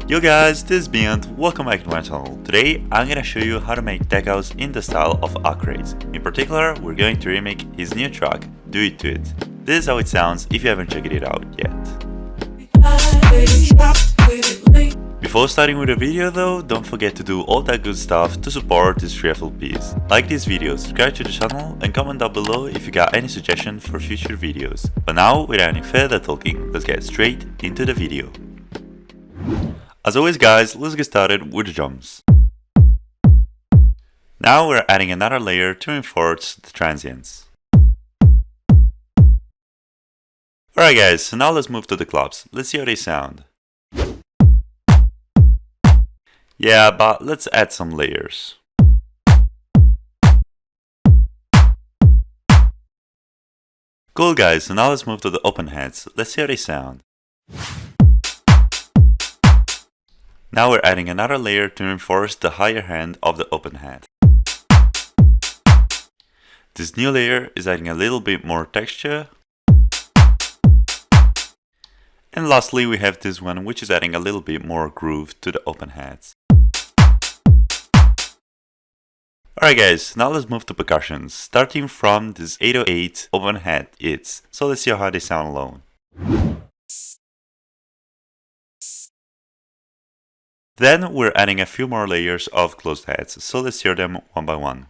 Yo guys, this is BIONT, welcome back to my channel. Today I'm gonna show you how to make tech house in the style of ACRAZE. In particular, we're going to remake his new track, Do It To It. This is how it sounds if you haven't checked it out yet. Before starting with the video though, don't forget to do all that good stuff to support these free FLPs. Like this video, subscribe to the channel and comment down below if you got any suggestions for future videos. But now, without any further talking, let's get straight into the video. As always guys, let's get started with the drums. Now we're adding another layer to reinforce the transients. Alright guys, so now let's move to the claps. Let's see how they sound. Yeah, but let's add some layers. Cool guys, so now let's move to the open heads. Let's see how they sound. Now we're adding another layer to reinforce the higher hand of the open head. This new layer is adding a little bit more texture. And lastly we have this one which is adding a little bit more groove to the open heads. Alright guys, now let's move to percussions, starting from this 808 open head hits. So let's see how they sound alone. Then we're adding a few more layers of closed heads, so let's hear them one by one.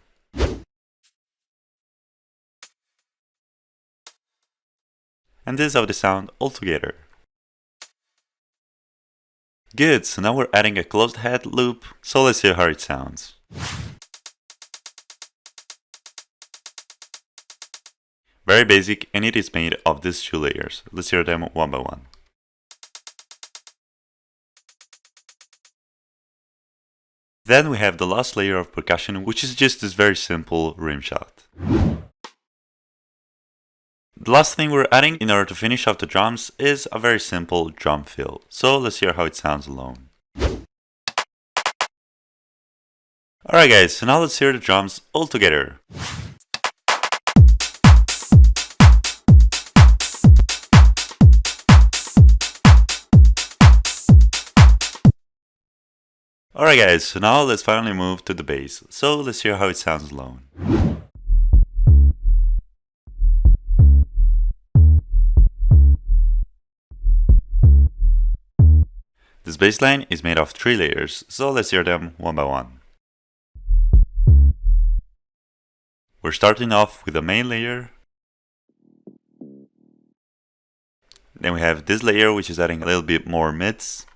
And this is how they sound all together. Good, so now we're adding a closed head loop, so let's hear how it sounds. Very basic, and it is made of these two layers. Let's hear them one by one. Then we have the last layer of percussion, which is just this very simple rim shot. The last thing we're adding in order to finish off the drums is a very simple drum fill. So let's hear how it sounds alone. Alright guys, so now let's hear the drums all together. Alright guys, so now let's finally move to the bass, so let's hear how it sounds alone. This bass line is made of 3 layers, so let's hear them one by one. We're starting off with the main layer. Then we have this layer which is adding a little bit more mids.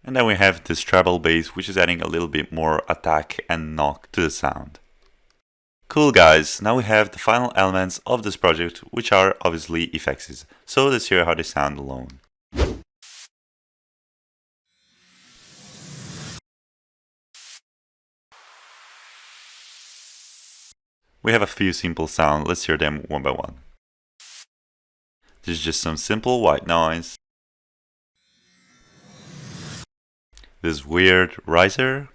And then we have this treble bass which is adding a little bit more attack and knock to the sound. Cool guys, now we have the final elements of this project which are obviously effects. So let's hear how they sound alone. We have a few simple sounds, let's hear them one by one. This is just some simple white noise. This weird riser,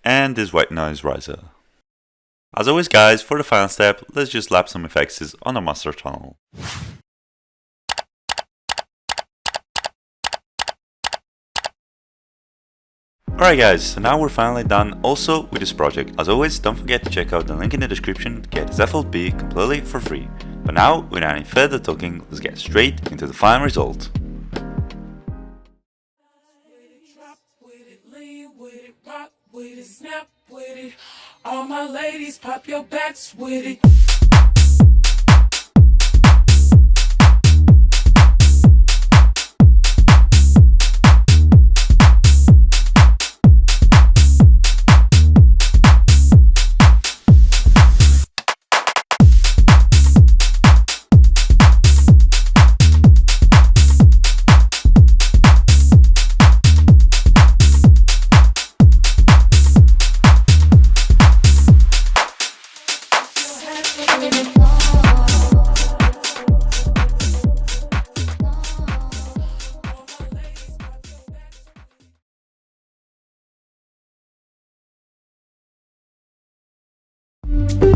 and this white noise riser. As always guys, for the final step, let's just slap some effects on the master channel. Alright guys, so now we're finally done also with this project. As always, don't forget to check out the link in the description to get this FLP completely for free. But now, without any further talking, let's get straight into the final result. With it, snap with it. All my ladies, pop your backs with it. it.